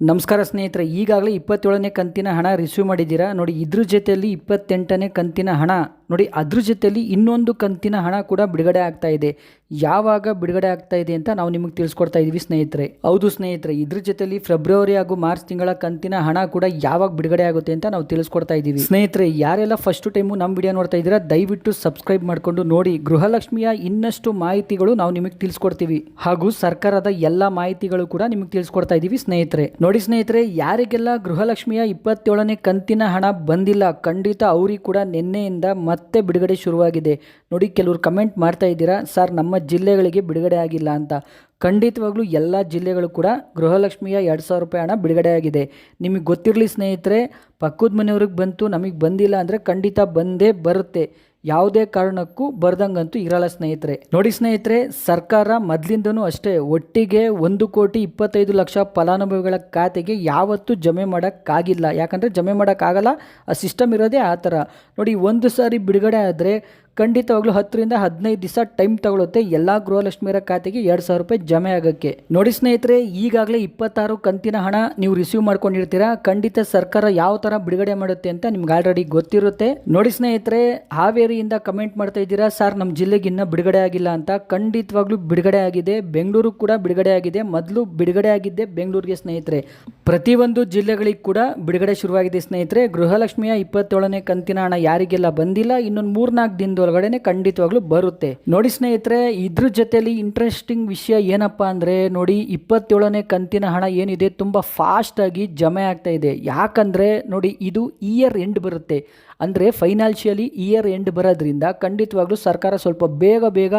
ನಮಸ್ಕಾರ ಸ್ನೇಹಿತರೆ, ಈಗಾಗಲೇ 27ನೇ ಕಂತಿನ ಹಣ ರಿಸೀವ್ ಮಾಡಿದ್ದೀರಾ ನೋಡಿ. ಇದ್ರ ಜೊತೆಯಲ್ಲಿ 28ನೇ ಕಂತಿನ ಹಣ ನೋಡಿ, ಅದ್ರ ಜೊತೆಯಲ್ಲಿ ಇನ್ನೊಂದು ಕಂತಿನ ಹಣ ಕೂಡ ಬಿಡುಗಡೆ ಆಗ್ತಾ ಇದೆ. ಯಾವಾಗ ಬಿಡುಗಡೆ ಆಗ್ತಾ ಇದೆ ಅಂತ ನಾವು ನಿಮಗೆ ತಿಳಿಸ್ಕೊಡ್ತಾ ಇದೀವಿ ಸ್ನೇಹಿತರೆ. ಹೌದು ಸ್ನೇಹಿತರೆ, ಇದ್ರ ಜೊತೆಯಲ್ಲಿ ಫೆಬ್ರವರಿ ಹಾಗೂ ಮಾರ್ಚ್ ತಿಂಗಳ ಕಂತಿನ ಹಣ ಕೂಡ ಯಾವಾಗ ಬಿಡುಗಡೆ ಆಗುತ್ತೆ ಅಂತ ನಾವು ತಿಳಿಸ್ಕೊಡ್ತಾ ಇದೀವಿ ಸ್ನೇಹಿತರೆ. ಯಾರೆಲ್ಲ ಫಸ್ಟ್ ಟೈಮು ನಮ್ಮ ವಿಡಿಯೋ ನೋಡ್ತಾ ಇದ್ದೀರಾ ದಯವಿಟ್ಟು ಸಬ್ಸ್ಕ್ರೈಬ್ ಮಾಡ್ಕೊಂಡು ನೋಡಿ. ಗೃಹಲಕ್ಷ್ಮಿಯ ಇನ್ನಷ್ಟು ಮಾಹಿತಿಗಳು ನಾವು ನಿಮಗೆ ತಿಳಿಸ್ಕೊಡ್ತೀವಿ, ಹಾಗೂ ಸರ್ಕಾರದ ಎಲ್ಲ ಮಾಹಿತಿಗಳು ಕೂಡ ನಿಮಗೆ ತಿಳಿಸ್ಕೊಡ್ತಾ ಇದೀವಿ ಸ್ನೇಹಿತರೆ. ನೋಡಿ ಸ್ನೇಹಿತರೆ, ಯಾರಿಗೆಲ್ಲ ಗೃಹಲಕ್ಷ್ಮಿಯ 27ನೇ ಕಂತಿನ ಹಣ ಬಂದಿಲ್ಲ, ಖಂಡಿತ ಅವ್ರಿಗೆ ಕೂಡ ನಿನ್ನೆಯಿಂದ ಮತ್ತೆ ಬಿಡುಗಡೆ ಶುರುವಾಗಿದೆ ನೋಡಿ. ಕೆಲವರು ಕಮೆಂಟ್ ಮಾಡ್ತಾ ಇದ್ದೀರಾ, ಸರ್ ನಮ್ಮ ಜಿಲ್ಲೆಗಳಿಗೆ ಬಿಡುಗಡೆ ಆಗಿಲ್ಲ ಅಂತ. ಖಂಡಿತವಾಗ್ಲೂ ಎಲ್ಲ ಜಿಲ್ಲೆಗಳು ಕೂಡ ಗೃಹಲಕ್ಷ್ಮಿಯ 2,000 ರೂಪಾಯಿ ಹಣ ಬಿಡುಗಡೆ ಆಗಿದೆ. ನಿಮಗೆ ಗೊತ್ತಿರಲಿ ಸ್ನೇಹಿತರೆ, ಪಕ್ಕದ ಮನೆಯವ್ರಿಗೆ ಬಂತು ನಮಗೆ ಬಂದಿಲ್ಲ ಅಂದರೆ ಖಂಡಿತ ಬಂದೇ ಬರುತ್ತೆ. ಯಾವುದೇ ಕಾರಣಕ್ಕೂ ಬರ್ದಂಗಂತೂ ಇರಲ್ಲ ಸ್ನೇಹಿತರೆ. ನೋಡಿ ಸ್ನೇಹಿತರೆ, ಸರ್ಕಾರ ಮೊದಲಿಂದನೂ ಅಷ್ಟೇ ಒಟ್ಟಿಗೆ 1,25,00,000 ಫಲಾನುಭವಿಗಳ ಖಾತೆಗೆ ಯಾವತ್ತೂ ಜಮೆ ಮಾಡೋಕ್ಕಾಗಿಲ್ಲ. ಯಾಕಂದರೆ ಜಮೆ ಮಾಡೋಕ್ಕಾಗಲ್ಲ, ಆ ಸಿಸ್ಟಮ್ ಇರೋದೇ ಆ ಥರ ನೋಡಿ. ಒಂದು ಸಾರಿ ಬಿಡುಗಡೆ ಆದರೆ ಖಂಡಿತವಾಗ್ಲೂ 10 ರಿಂದ 15 ದಿವಸ ಟೈಮ್ ತಗೊಳುತ್ತೆ ಎಲ್ಲ ಗೃಹಲಕ್ಷ್ಮಿಯರ ಖಾತೆಗೆ 2,000 ರೂಪಾಯಿ ಜಮೆ ಆಗೋಕ್ಕೆ. ನೋಡಿ ಸ್ನೇಹಿತರೆ, ಈಗಾಗಲೇ 26 ಕಂತಿನ ಹಣ ನೀವು ರಿಸೀವ್ ಮಾಡ್ಕೊಂಡಿರ್ತೀರಾ. ಖಂಡಿತ ಸರ್ಕಾರ ಯಾವ ಥರ ಬಿಡುಗಡೆ ಮಾಡುತ್ತೆ ಅಂತ ನಿಮ್ಗೆ ಆಲ್ರೆಡಿ ಗೊತ್ತಿರುತ್ತೆ. ನೋಡಿ ಸ್ನೇಹಿತರೆ, ಹಾವೇರಿಯಿಂದ ಕಮೆಂಟ್ ಮಾಡ್ತಾ ಇದ್ದೀರಾ, ಸರ್ ನಮ್ಮ ಜಿಲ್ಲೆಗೆ ಇನ್ನೂ ಬಿಡುಗಡೆ ಆಗಿಲ್ಲ ಅಂತ. ಖಂಡಿತವಾಗ್ಲೂ ಬಿಡುಗಡೆ ಆಗಿದೆ. ಬೆಂಗಳೂರು ಕೂಡ ಬಿಡುಗಡೆ ಆಗಿದೆ. ಮೊದಲು ಬಿಡುಗಡೆ ಆಗಿದ್ದೆ ಬೆಂಗಳೂರಿಗೆ ಸ್ನೇಹಿತರೆ. ಪ್ರತಿಯೊಂದು ಜಿಲ್ಲೆಗಳಿಗೆ ಕೂಡ ಬಿಡುಗಡೆ ಶುರುವಾಗಿದೆ ಸ್ನೇಹಿತರೆ. ಗೃಹಲಕ್ಷ್ಮಿಯ 27ನೇ ಕಂತಿನ ಹಣ ಯಾರಿಗೆಲ್ಲ ಬಂದಿಲ್ಲ, ಇನ್ನೊಂದು 3-4 ದಿನದ ಒಳಗಡೆ ಖಂಡಿತವಾಗ್ಲೂ ಬರುತ್ತೆ ನೋಡಿ ಸ್ನೇಹಿತರೆ. ಇದ್ರ ಜೊತೆಲಿ ಇಂಟ್ರೆಸ್ಟಿಂಗ್ ವಿಷಯ ಏನಪ್ಪಾ ಅಂದ್ರೆ ನೋಡಿ, 27ನೇ ಕಂತಿನ ಹಣ ಏನಿದೆ ತುಂಬಾ ಫಾಸ್ಟ್ ಆಗಿ ಜಮೆ ಆಗ್ತಾ ಇದೆ. ಯಾಕಂದ್ರೆ ನೋಡಿ, ಇದು ಇಯರ್ ಎಂಡ್ ಬರುತ್ತೆ, ಅಂದರೆ ಫೈನಾನ್ಷಿಯಲಿ ಇಯರ್ ಎಂಡ್ ಬರೋದ್ರಿಂದ ಖಂಡಿತವಾಗ್ಲೂ ಸರ್ಕಾರ ಸ್ವಲ್ಪ ಬೇಗ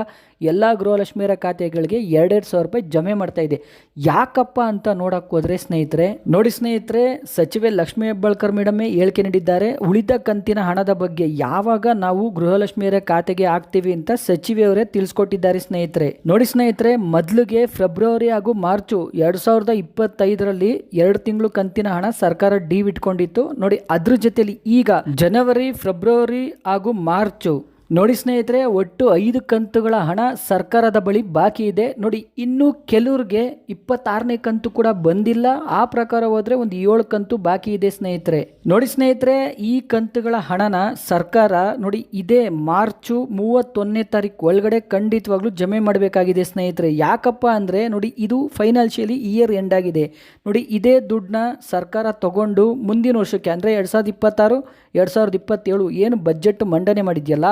ಎಲ್ಲ ಗೃಹಲಕ್ಷ್ಮಿಯರ ಖಾತೆಗಳಿಗೆ 2,000 ರೂಪಾಯಿ ಜಮೆ ಮಾಡ್ತಾ ಇದೆ. ಯಾಕಪ್ಪ ಅಂತ ನೋಡಕ್ಕೆ ಹೋದ್ರೆ ಸ್ನೇಹಿತರೆ, ನೋಡಿ ಸ್ನೇಹಿತರೆ, ಸಚಿವೆ ಲಕ್ಷ್ಮೀ ಹೆಬ್ಬಾಳ್ಕರ್ ಮೇಡಮೇ ಹೇಳಿಕೆ ನೀಡಿದ್ದಾರೆ. ಉಳಿದ ಕಂತಿನ ಹಣದ ಬಗ್ಗೆ ಯಾವಾಗ ನಾವು ಗೃಹಲಕ್ಷ್ಮಿಯರ ಖಾತೆಗೆ ಹಾಕ್ತೀವಿ ಅಂತ ಸಚಿವೆಯವರೇ ತಿಳಿಸ್ಕೊಟ್ಟಿದ್ದಾರೆ ಸ್ನೇಹಿತರೆ. ನೋಡಿ ಸ್ನೇಹಿತರೆ, ಮೊದಲಿಗೆ ಫೆಬ್ರವರಿ ಹಾಗೂ ಮಾರ್ಚು 2025ರಲ್ಲಿ 2 ತಿಂಗಳು ಕಂತಿನ ಹಣ ಸರ್ಕಾರ ಡೀವ್ ಇಟ್ಕೊಂಡಿತ್ತು ನೋಡಿ. ಅದ್ರ ಜೊತೆಲಿ ಈಗ ಜನವರಿ, ಫೆಬ್ರವರಿ ಹಾಗೂ ಮಾರ್ಚು ನೋಡಿ ಸ್ನೇಹಿತರೆ, ಒಟ್ಟು 5 ಕಂತುಗಳ ಹಣ ಸರ್ಕಾರದ ಬಳಿ ಬಾಕಿ ಇದೆ ನೋಡಿ. ಇನ್ನು ಕೆಲವ್ರಿಗೆ 26ನೇ ಕಂತು ಕೂಡ ಬಂದಿಲ್ಲ. ಆ ಪ್ರಕಾರ ಹೋದ್ರೆ ಒಂದು 7 ಕಂತು ಬಾಕಿ ಇದೆ ಸ್ನೇಹಿತರೆ. ನೋಡಿ ಸ್ನೇಹಿತರೆ, ಈ ಕಂತುಗಳ ಹಣನ ಸರ್ಕಾರ ನೋಡಿ ಇದೇ ಮಾರ್ಚು 31ನೇ ತಾರೀಕು ಒಳಗಡೆ ಖಂಡಿತವಾಗ್ಲೂ ಜಮೆ ಮಾಡಬೇಕಾಗಿದೆ ಸ್ನೇಹಿತರೆ. ಯಾಕಪ್ಪ ಅಂದ್ರೆ ನೋಡಿ, ಇದು ಫೈನಾನ್ಷಿಯಲಿ ಇಯರ್ ಎಂಡ್ ಆಗಿದೆ ನೋಡಿ. ಇದೇ ದುಡ್ಡನ್ನ ಸರ್ಕಾರ ತಗೊಂಡು ಮುಂದಿನ ವರ್ಷಕ್ಕೆ ಅಂದರೆ 2026, 2027 ಏನು ಬಜೆಟ್ ಮಂಡನೆ ಮಾಡಿದ್ಯಲ್ಲ,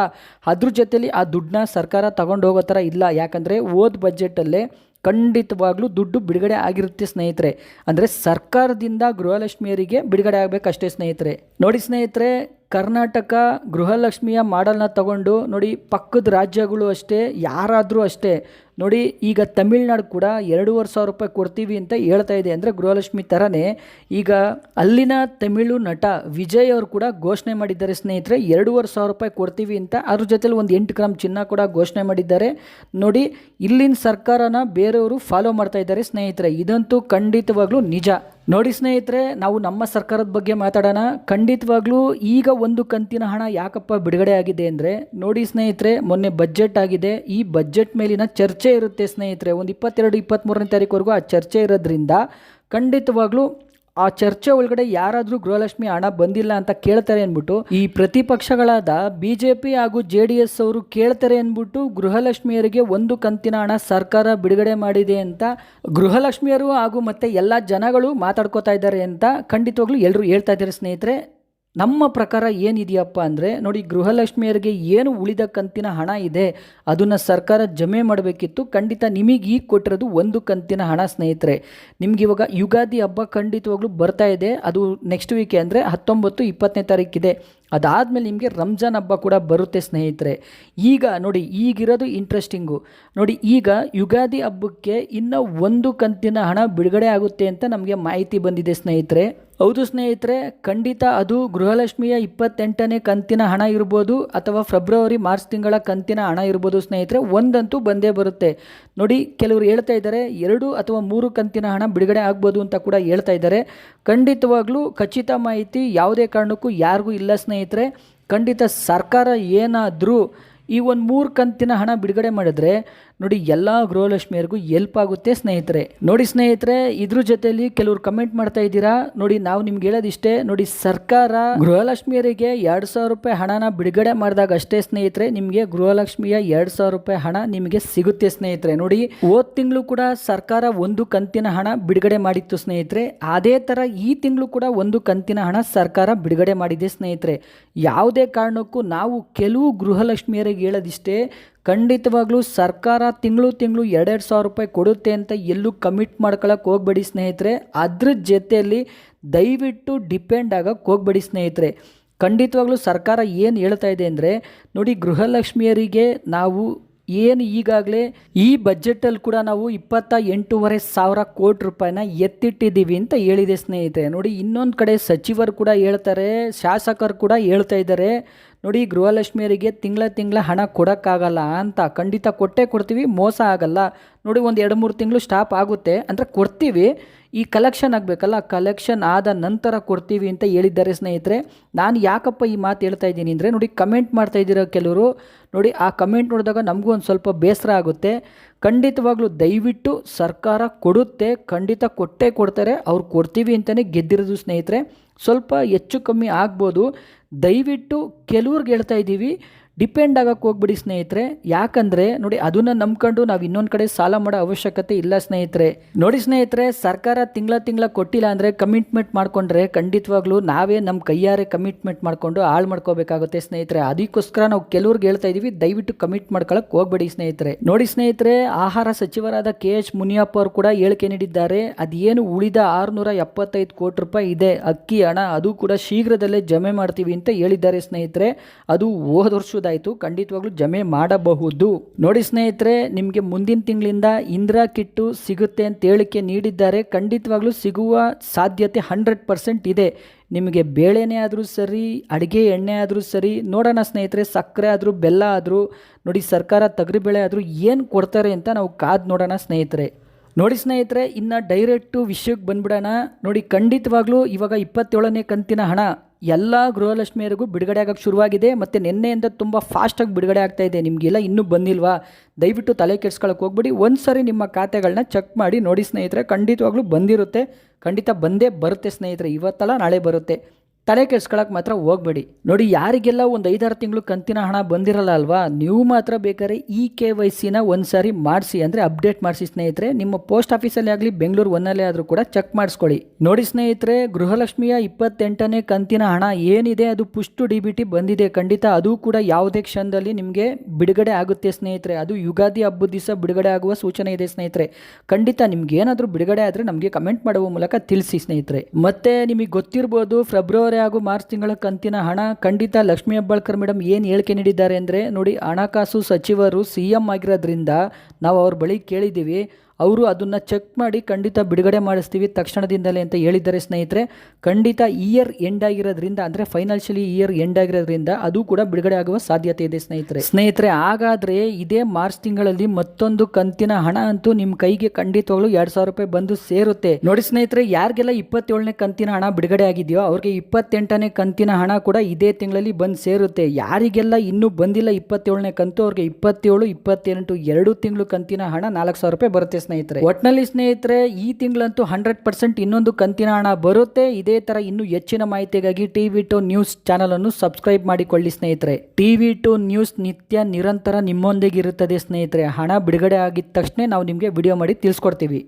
ಅದ್ರ ಜೊತೆಲಿ ಆ ದುಡ್ಡನ್ನ ಸರ್ಕಾರ ತಗೊಂಡು ಹೋಗೋ ಥರ ಇಲ್ಲ. ಯಾಕಂದರೆ ಓದ್ ಬಜೆಟಲ್ಲೇ ಖಂಡಿತವಾಗ್ಲೂ ದುಡ್ಡು ಬಿಡುಗಡೆ ಆಗಿರುತ್ತೆ ಸ್ನೇಹಿತರೆ. ಅಂದರೆ ಸರ್ಕಾರದಿಂದ ಗೃಹಲಕ್ಷ್ಮಿಯರಿಗೆ ಬಿಡುಗಡೆ ಆಗಬೇಕಷ್ಟೇ ಸ್ನೇಹಿತರೆ. ನೋಡಿ ಸ್ನೇಹಿತರೆ, ಕರ್ನಾಟಕ ಗೃಹಲಕ್ಷ್ಮಿಯ ಮಾಡೆಲ್ನ ತಗೊಂಡು ನೋಡಿ ಪಕ್ಕದ ರಾಜ್ಯಗಳು ಅಷ್ಟೇ, ಯಾರಾದರೂ ಅಷ್ಟೇ ನೋಡಿ. ಈಗ ತಮಿಳ್ನಾಡು ಕೂಡ 2,500 ರೂಪಾಯಿ ಕೊಡ್ತೀವಿ ಅಂತ ಹೇಳ್ತಾ ಇದೆ. ಅಂದರೆ ಗೃಹಲಕ್ಷ್ಮಿ ಥರನೇ ಈಗ ಅಲ್ಲಿನ ತಮಿಳು ನಟ ವಿಜಯ್ ಅವರು ಕೂಡ ಘೋಷಣೆ ಮಾಡಿದ್ದಾರೆ ಸ್ನೇಹಿತರೆ, 2,500 ರೂಪಾಯಿ ಕೊಡ್ತೀವಿ ಅಂತ. ಅದ್ರ ಜೊತೆಲಿ ಒಂದು 8 ಗ್ರಾಮ್ ಚಿನ್ನ ಕೂಡ ಘೋಷಣೆ ಮಾಡಿದ್ದಾರೆ ನೋಡಿ. ಇಲ್ಲಿನ ಸರ್ಕಾರನ ಬೇರೆಯವರು ಫಾಲೋ ಮಾಡ್ತಾ ಇದ್ದಾರೆ ಸ್ನೇಹಿತರೆ. ಇದಂತೂ ಖಂಡಿತವಾಗ್ಲೂ ನಿಜ. ನೋಡಿ ಸ್ನೇಹಿತರೆ, ನಾವು ನಮ್ಮ ಸರ್ಕಾರದ ಬಗ್ಗೆ ಮಾತಾಡೋಣ. ಖಂಡಿತವಾಗ್ಲೂ ಈಗ ಒಂದು ಕಂತಿನ ಹಣ ಯಾಕಪ್ಪ ಬಿಡುಗಡೆ ಆಗಿದೆ ಅಂದರೆ ನೋಡಿ ಸ್ನೇಹಿತರೆ, ಮೊನ್ನೆ ಬಜೆಟ್ ಆಗಿದೆ. ಈ ಬಜೆಟ್ ಮೇಲಿನ ಚರ್ಚೆ ಇರುತ್ತೆ ಸ್ನೇಹಿತರೆ. ಒಂದು 22-23ನೇ ತಾರೀಕುವರೆಗೂ ಆ ಚರ್ಚೆ ಇರೋದ್ರಿಂದ ಖಂಡಿತವಾಗ್ಲೂ ಆ ಚರ್ಚೆ ಒಳಗಡೆ ಯಾರಾದರೂ ಗೃಹಲಕ್ಷ್ಮಿ ಹಣ ಬಂದಿಲ್ಲ ಅಂತ ಕೇಳ್ತಾರೆ ಅಂದ್ಬಿಟ್ಟು ಈ ಪ್ರತಿಪಕ್ಷಗಳಾದ BJP ಹಾಗೂ JDS ಅವರು ಕೇಳ್ತಾರೆ ಅಂದ್ಬಿಟ್ಟು ಗೃಹಲಕ್ಷ್ಮಿಯರಿಗೆ ಒಂದು ಕಂತಿನ ಹಣ ಸರ್ಕಾರ ಬಿಡುಗಡೆ ಮಾಡಿದೆ ಅಂತ ಗೃಹಲಕ್ಷ್ಮಿಯರು ಹಾಗೂ ಮತ್ತೆ ಎಲ್ಲ ಜನಗಳು ಮಾತಾಡ್ಕೋತಾ ಇದ್ದಾರೆ ಅಂತ ಖಂಡಿತವಾಗ್ಲೂ ಎಲ್ಲರೂ ಹೇಳ್ತಾ ಇದ್ದಾರೆ ಸ್ನೇಹಿತರೆ. ನಮ್ಮ ಪ್ರಕಾರ ಏನಿದೆಯಪ್ಪ ಅಂದರೆ ನೋಡಿ, ಗೃಹಲಕ್ಷ್ಮಿಯರಿಗೆ ಏನು ಉಳಿದ ಕಂತಿನ ಹಣ ಇದೆ ಅದನ್ನು ಸರ್ಕಾರ ಜಮೆ ಮಾಡಬೇಕಿತ್ತು. ಖಂಡಿತ ನಿಮಗೆ ಈಗ ಕೊಟ್ಟಿರೋದು ಒಂದು ಕಂತಿನ ಹಣ ಸ್ನೇಹಿತರೆ. ನಿಮ್ಗೆ ಇವಾಗ ಯುಗಾದಿ ಹಬ್ಬ ಖಂಡಿತವಾಗ್ಲೂ ಬರ್ತಾ ಇದೆ. ಅದು ನೆಕ್ಸ್ಟ್ ವೀಕೆ ಅಂದರೆ 19-20ನೇ ತಾರೀಕಿದೆ. ಅದಾದಮೇಲೆ ನಿಮಗೆ ರಂಜಾನ್ ಹಬ್ಬ ಕೂಡ ಬರುತ್ತೆ ಸ್ನೇಹಿತರೆ. ಈಗ ನೋಡಿ, ಈಗಿರೋದು ಇಂಟ್ರೆಸ್ಟಿಂಗು ನೋಡಿ. ಈಗ ಯುಗಾದಿ ಹಬ್ಬಕ್ಕೆ ಇನ್ನೂ ಒಂದು ಕಂತಿನ ಹಣ ಬಿಡುಗಡೆ ಆಗುತ್ತೆ ಅಂತ ನಮಗೆ ಮಾಹಿತಿ ಬಂದಿದೆ ಸ್ನೇಹಿತರೆ. ಹೌದು ಸ್ನೇಹಿತರೆ, ಖಂಡಿತ ಅದು ಗೃಹಲಕ್ಷ್ಮಿಯ 28ನೇ ಕಂತಿನ ಹಣ ಇರ್ಬೋದು ಅಥವಾ ಫೆಬ್ರವರಿ ಮಾರ್ಚ್ ತಿಂಗಳ ಕಂತಿನ ಹಣ ಇರ್ಬೋದು ಸ್ನೇಹಿತರೆ. ಒಂದಂತೂ ಬಂದೇ ಬರುತ್ತೆ ನೋಡಿ. ಕೆಲವರು ಹೇಳ್ತಾ ಇದ್ದಾರೆ 2 ಅಥವಾ 3 ಕಂತಿನ ಹಣ ಬಿಡುಗಡೆ ಆಗ್ಬೋದು ಅಂತ ಕೂಡ ಹೇಳ್ತಾ ಇದ್ದಾರೆ. ಖಂಡಿತವಾಗ್ಲೂ ಖಚಿತ ಮಾಹಿತಿ ಯಾವುದೇ ಕಾರಣಕ್ಕೂ ಯಾರಿಗೂ ಇಲ್ಲ ಸ್ನೇಹಿತರೆ. ಖಂಡಿತ ಸರ್ಕಾರ ಏನಾದರೂ ಈ ಒಂದು 3 ಕಂತಿನ ಹಣ ಬಿಡುಗಡೆ ಮಾಡಿದ್ರೆ ನೋಡಿ ಎಲ್ಲ ಗೃಹಲಕ್ಷ್ಮಿಯರಿಗೂ ಹೆಲ್ಪ್ ಆಗುತ್ತೆ ಸ್ನೇಹಿತರೆ. ನೋಡಿ ಸ್ನೇಹಿತರೆ, ಇದ್ರ ಜೊತೆಯಲ್ಲಿ ಕೆಲವರು ಕಮೆಂಟ್ ಮಾಡ್ತಾ ಇದ್ದೀರಾ. ನೋಡಿ ನಾವು ನಿಮ್ಗೆ ಹೇಳೋದಿಷ್ಟೇ, ನೋಡಿ ಸರ್ಕಾರ ಗೃಹಲಕ್ಷ್ಮಿಯರಿಗೆ 2,000 ರೂಪಾಯಿ ಹಣನ ಬಿಡುಗಡೆ ಮಾಡಿದಾಗ ಅಷ್ಟೇ ಸ್ನೇಹಿತರೆ ನಿಮಗೆ ಗೃಹಲಕ್ಷ್ಮಿಯ 2,000 ರೂಪಾಯಿ ಹಣ ನಿಮಗೆ ಸಿಗುತ್ತೆ ಸ್ನೇಹಿತರೆ. ನೋಡಿ ಹೋದ ತಿಂಗಳು ಕೂಡ ಸರ್ಕಾರ ಒಂದು ಕಂತಿನ ಹಣ ಬಿಡುಗಡೆ ಮಾಡಿತ್ತು ಸ್ನೇಹಿತರೆ. ಅದೇ ತರ ಈ ತಿಂಗಳು ಕೂಡ ಒಂದು ಕಂತಿನ ಹಣ ಸರ್ಕಾರ ಬಿಡುಗಡೆ ಮಾಡಿದೆ ಸ್ನೇಹಿತರೆ. ಯಾವುದೇ ಕಾರಣಕ್ಕೂ ನಾವು ಕೆಲವು ಗೃಹಲಕ್ಷ್ಮಿಯರಿಗೆ ಹೇಳೋದಿಷ್ಟೇ, ಖಂಡಿತವಾಗ್ಲೂ ಸರ್ಕಾರ ತಿಂಗಳು 2,000 ರೂಪಾಯಿ ಕೊಡುತ್ತೆ ಅಂತ ಎಲ್ಲೂ ಕಮಿಟ್ ಮಾಡ್ಕೊಳಕ್ಕೆ ಹೋಗ್ಬೇಡಿ ಸ್ನೇಹಿತರೆ. ಅದ್ರ ಜೊತೆಯಲ್ಲಿ ದಯವಿಟ್ಟು ಡಿಪೆಂಡ್ ಆಗಕ್ಕೆ ಹೋಗ್ಬೇಡಿ ಸ್ನೇಹಿತರೆ. ಖಂಡಿತವಾಗ್ಲೂ ಸರ್ಕಾರ ಏನು ಹೇಳ್ತಾ ಇದೆ ಅಂದರೆ, ನೋಡಿ ಗೃಹಲಕ್ಷ್ಮಿಯರಿಗೆ ನಾವು ಏನು ಈಗಾಗಲೇ ಈ ಬಜೆಟಲ್ಲಿ ಕೂಡ ನಾವು 28,500 ಕೋಟಿ ರೂಪಾಯಿನ ಎತ್ತಿಟ್ಟಿದ್ದೀವಿ ಅಂತ ಹೇಳಿದೆ ಸ್ನೇಹಿತರೆ. ನೋಡಿ ಇನ್ನೊಂದು ಕಡೆ ಸಚಿವರು ಕೂಡ ಹೇಳ್ತಾರೆ, ಶಾಸಕರು ಕೂಡ ಹೇಳ್ತಾ ಇದ್ದಾರೆ, ನೋಡಿ ಗೃಹಲಕ್ಷ್ಮಿಯರಿಗೆ ತಿಂಗಳ ಹಣ ಕೊಡೋಕ್ಕಾಗಲ್ಲ ಅಂತ. ಖಂಡಿತ ಕೊಟ್ಟೇ ಕೊಡ್ತೀವಿ, ಮೋಸ ಆಗಲ್ಲ. ನೋಡಿ ಒಂದು 2-3 ತಿಂಗಳು ಸ್ಟಾಪ್ ಆಗುತ್ತೆ ಅಂದರೆ ಕೊಡ್ತೀವಿ, ಈ ಕಲೆಕ್ಷನ್ ಆಗಬೇಕಲ್ಲ, ಕಲೆಕ್ಷನ್ ಆದ ನಂತರ ಕೊಡ್ತೀವಿ ಅಂತ ಹೇಳಿದ್ದಾರೆ ಸ್ನೇಹಿತರೆ. ನಾನು ಯಾಕಪ್ಪ ಈ ಮಾತು ಹೇಳ್ತಾ ಇದ್ದೀನಿ ಅಂದರೆ, ನೋಡಿ ಕಮೆಂಟ್ ಮಾಡ್ತಾ ಇದ್ದೀರೋ ಕೆಲವರು, ನೋಡಿ ಆ ಕಮೆಂಟ್ ನೋಡಿದಾಗ ನಮಗೂ ಒಂದು ಸ್ವಲ್ಪ ಬೇಸರ ಆಗುತ್ತೆ. ಖಂಡಿತವಾಗ್ಲೂ ದಯವಿಟ್ಟು ಸರ್ಕಾರ ಕೊಡುತ್ತೆ, ಖಂಡಿತ ಕೊಟ್ಟೇ ಕೊಡ್ತಾರೆ. ಅವ್ರು ಕೊಡ್ತೀವಿ ಅಂತಲೇ ಗೆದ್ದಿರೋದು ಸ್ನೇಹಿತರೆ. ಸ್ವಲ್ಪ ಹೆಚ್ಚು ಕಮ್ಮಿ ಆಗ್ಬೋದು, ದಯವಿಟ್ಟು ಕೆಲವ್ರಿಗೆ ಹೇಳ್ತಾ ಇದ್ದೀವಿ, ಡಿಪೆಂಡ್ ಆಗಕ್ಕೆ ಹೋಗ್ಬಿಡಿ ಸ್ನೇಹಿತರೆ. ಯಾಕಂದರೆ ನೋಡಿ ಅದನ್ನು ನಂಬ್ಕೊಂಡು ನಾವು ಇನ್ನೊಂದು ಕಡೆ ಸಾಲ ಮಾಡೋ ಅವಶ್ಯಕತೆ ಇಲ್ಲ ಸ್ನೇಹಿತರೆ. ನೋಡಿ ಸ್ನೇಹಿತರೆ, ಸರ್ಕಾರ ತಿಂಗಳ ಕೊಟ್ಟಿಲ್ಲ ಅಂದರೆ ಕಮಿಟ್ಮೆಂಟ್ ಮಾಡಿಕೊಂಡ್ರೆ ಖಂಡಿತವಾಗ್ಲೂ ನಾವೇ ನಮ್ಮ ಕೈಯಾರೆ ಕಮಿಟ್ಮೆಂಟ್ ಮಾಡಿಕೊಂಡು ಹಾಳು ಮಾಡ್ಕೋಬೇಕಾಗುತ್ತೆ ಸ್ನೇಹಿತರೆ. ಅದಕ್ಕೋಸ್ಕರ ನಾವು ಕೆಲವ್ರಿಗೆ ಹೇಳ್ತಾ ಇದ್ದೀವಿ, ದಯವಿಟ್ಟು ಕಮಿಟ್ ಮಾಡ್ಕೊಳಕ್ಕೆ ಹೋಗ್ಬೇಡಿ ಸ್ನೇಹಿತರೆ. ನೋಡಿ ಸ್ನೇಹಿತರೆ, ಆಹಾರ ಸಚಿವರಾದ KH ಮುನಿಯಪ್ಪ ಅವರು ಕೂಡ ಹೇಳಿಕೆ ನೀಡಿದ್ದಾರೆ. ಅದೇನು ಉಳಿದ 675 ಕೋಟಿ ರೂಪಾಯಿ ಇದೆ ಅಕ್ಕಿ ಹಣ, ಅದು ಕೂಡ ಶೀಘ್ರದಲ್ಲೇ ಜಮೆ ಮಾಡ್ತೀವಿ ಅಂತ ಹೇಳಿದ್ದಾರೆ ಸ್ನೇಹಿತರೆ. ಅದು ಹೋದ ವರ್ಷದ ಖಂಡಿತವಾಗ್ಲೂ ಜಮೆ ಮಾಡಬಹುದು. ನೋಡಿ ಸ್ನೇಹಿತರೆ, ನಿಮಗೆ ಮುಂದಿನ ತಿಂಗಳಿಂದ ಇಂದಿರಾ ಕಿಟ್ಟು ಸಿಗುತ್ತೆ ಅಂತ ಹೇಳಿಕೆ ನೀಡಿದ್ದಾರೆ. ಖಂಡಿತವಾಗ್ಲೂ ಸಿಗುವ ಸಾಧ್ಯತೆ 100% ಇದೆ. ನಿಮಗೆ ಬೇಳೆನೇ ಆದರೂ ಸರಿ, ಅಡುಗೆ ಎಣ್ಣೆ ಆದರೂ ಸರಿ, ನೋಡೋಣ ಸ್ನೇಹಿತರೆ. ಸಕ್ಕರೆ ಆದರೂ ಬೆಲ್ಲ ಆದರೂ ನೋಡಿ, ಸರ್ಕಾರ ತೊಗರಿಬೇಳೆ ಆದರೂ ಏನು ಕೊಡ್ತಾರೆ ಅಂತ ನಾವು ಕಾದು ನೋಡೋಣ ಸ್ನೇಹಿತರೆ. ನೋಡಿ ಸ್ನೇಹಿತರೆ, ಇನ್ನು ಡೈರೆಕ್ಟು ವಿಷಯಕ್ಕೆ ಬಂದ್ಬಿಡೋಣ. ನೋಡಿ ಖಂಡಿತವಾಗ್ಲೂ ಇವಾಗ 27ನೇ ಕಂತಿನ ಹಣ ಎಲ್ಲ ಗೃಹಲಕ್ಷ್ಮಿಯರಿಗೂ ಬಿಡುಗಡೆ ಆಗೋಕ್ಕೆ ಶುರುವಾಗಿದೆ. ಮತ್ತು ನಿನ್ನೆಯಿಂದ ತುಂಬ ಫಾಸ್ಟಾಗಿ ಬಿಡುಗಡೆ ಆಗ್ತಾ ಇದೆ. ನಿಮಗೆಲ್ಲ ಇನ್ನೂ ಬಂದಿಲ್ವಾ, ದಯವಿಟ್ಟು ತಲೆ ಕೆಡ್ಸ್ಕೊಳಕ್ಕೆ ಹೋಗ್ಬಿಡಿ. ಒಂದು ಸರಿ ನಿಮ್ಮ ಖಾತೆಗಳನ್ನ ಚೆಕ್ ಮಾಡಿ ನೋಡಿ ಸ್ನೇಹಿತರೆ, ಖಂಡಿತವಾಗ್ಲೂ ಬಂದಿರುತ್ತೆ, ಖಂಡಿತ ಬಂದೇ ಬರುತ್ತೆ ಸ್ನೇಹಿತರೆ. ಇವತ್ತಲ್ಲ ನಾಳೆ ಬರುತ್ತೆ, ತಲೆ ಕೆಡ್ಸ್ಕೊಳಕ್ಕೆ ಮಾತ್ರ ಹೋಗ್ಬೇಡಿ. ನೋಡಿ ಯಾರಿಗೆಲ್ಲ ಒಂದು 5-6 ತಿಂಗಳು ಕಂತಿನ ಹಣ ಬಂದಿರಲ್ಲ ಅಲ್ವಾ, ನೀವು ಮಾತ್ರ ಬೇಕಾದ್ರೆ KYCನ ಒಂದು ಸಾರಿ ಮಾಡಿಸಿ, ಅಂದರೆ ಅಪ್ಡೇಟ್ ಮಾಡಿಸಿ ಸ್ನೇಹಿತರೆ. ನಿಮ್ಮ ಪೋಸ್ಟ್ ಆಫೀಸಲ್ಲಿ ಆಗಲಿ, ಬೆಂಗಳೂರು ಒನ್ನಲ್ಲೇ ಆದರೂ ಕೂಡ ಚೆಕ್ ಮಾಡಿಸ್ಕೊಳ್ಳಿ. ನೋಡಿ ಸ್ನೇಹಿತರೆ, ಗೃಹಲಕ್ಷ್ಮಿಯ 28ನೇ ಕಂತಿನ ಹಣ ಏನಿದೆ ಅದು ಪುಷ್ಟು DBT ಬಂದಿದೆ. ಖಂಡಿತ ಅದು ಕೂಡ ಯಾವುದೇ ಕ್ಷಣದಲ್ಲಿ ನಿಮಗೆ ಬಿಡುಗಡೆ ಆಗುತ್ತೆ ಸ್ನೇಹಿತರೆ. ಅದು ಯುಗಾದಿ ಹಬ್ಬದ ದಿವಸ ಬಿಡುಗಡೆ ಆಗುವ ಸೂಚನೆ ಇದೆ ಸ್ನೇಹಿತರೆ. ಖಂಡಿತ ನಿಮ್ಗೆ ಏನಾದರೂ ಬಿಡುಗಡೆ ಆದರೆ ನಮಗೆ ಕಮೆಂಟ್ ಮಾಡುವ ಮೂಲಕ ತಿಳಿಸಿ ಸ್ನೇಹಿತರೆ. ಮತ್ತೆ ನಿಮಗೆ ಗೊತ್ತಿರ್ಬೋದು, ಫೆಬ್ರವರಿ ಹಾಗೂ ಮಾರ್ಚ್ ತಿಂಗಳ ಕಂತಿನ ಹಣ ಖಂಡಿತ ಲಕ್ಷ್ಮೀ ಹೆಬ್ಬಾಳ್ಕರ್ ಮೇಡಮ್ ಏನು ಹೇಳಿಕೆ ನೀಡಿದ್ದಾರೆ ಅಂದರೆ, ನೋಡಿ ಹಣಕಾಸು ಸಚಿವರು CM ಆಗಿರೋದ್ರಿಂದ ನಾವು ಅವ್ರ ಬಳಿ ಕೇಳಿದ್ದೀವಿ, ಅವರು ಅದನ್ನು ಚೆಕ್ ಮಾಡಿ ಖಂಡಿತ ಬಿಡುಗಡೆ ಮಾಡಿಸ್ತೀವಿ ತಕ್ಷಣದಿಂದಲೇ ಅಂತ ಹೇಳಿದ್ದಾರೆ ಸ್ನೇಹಿತರೆ. ಖಂಡಿತ ಇಯರ್ ಎಂಡ್ ಆಗಿರೋದ್ರಿಂದ, ಅಂದರೆ ಫೈನಾನ್ಷಿಯಲಿ ಇಯರ್ ಎಂಡ್ ಆಗಿರೋದ್ರಿಂದ ಅದು ಕೂಡ ಬಿಡುಗಡೆ ಆಗುವ ಸಾಧ್ಯತೆ ಇದೆ ಸ್ನೇಹಿತರೆ. ಹಾಗಾದರೆ ಇದೇ ಮಾರ್ಚ್ ತಿಂಗಳಲ್ಲಿ ಮತ್ತೊಂದು ಕಂತಿನ ಹಣ ಅಂತೂ ನಿಮ್ಮ ಕೈಗೆ ಖಂಡಿತವಾಗ್ಲೂ 2,000 ರೂಪಾಯಿ ಬಂದು ಸೇರುತ್ತೆ. ನೋಡಿ ಸ್ನೇಹಿತರೆ, ಯಾರಿಗೆಲ್ಲ 27ನೇ ಕಂತಿನ ಹಣ ಬಿಡುಗಡೆ ಆಗಿದೆಯೋ ಅವ್ರಿಗೆ 28ನೇ ಕಂತಿನ ಹಣ ಕೂಡ ಇದೇ ತಿಂಗಳಲ್ಲಿ ಬಂದು ಸೇರುತ್ತೆ. ಯಾರಿಗೆಲ್ಲ ಇನ್ನೂ ಬಂದಿಲ್ಲ 27ನೇ ಕಂತು, ಅವ್ರಿಗೆ 27, 28 2 ತಿಂಗಳು ಕಂತಿನ ಹಣ 4,000 ರೂಪಾಯಿ ಬರುತ್ತೆ ಸ್ನೇಹಿತರೆ. ಒಟ್ಟಿನಲ್ಲಿ ಸ್ನೇಹಿತರೆ, ಈ ತಿಂಗಳಂತೂ 100% ಇನ್ನೊಂದು ಕಂತಿನ ಹಣ ಬರುತ್ತೆ. ಇದೇ ತರ ಇನ್ನೂ ಹೆಚ್ಚಿನ ಮಾಹಿತಿಗಾಗಿ TV2 ನ್ಯೂಸ್ ಚಾನಲ್ ಅನ್ನು ಸಬ್ಸ್ಕ್ರೈಬ್ ಮಾಡಿಕೊಳ್ಳಿ ಸ್ನೇಹಿತರೆ. TV2 ನ್ಯೂಸ್ ನಿತ್ಯ ನಿರಂತರ ನಿಮ್ಮೊಂದಿಗೆ ಇರುತ್ತದೆ ಸ್ನೇಹಿತರೆ. ಹಣ ಬಿಡುಗಡೆ ಆಗಿದ ತಕ್ಷಣ ನಾವು ನಿಮಗೆ ವಿಡಿಯೋ ಮಾಡಿ ತಿಳಿಸ್ಕೊಡ್ತೀವಿ.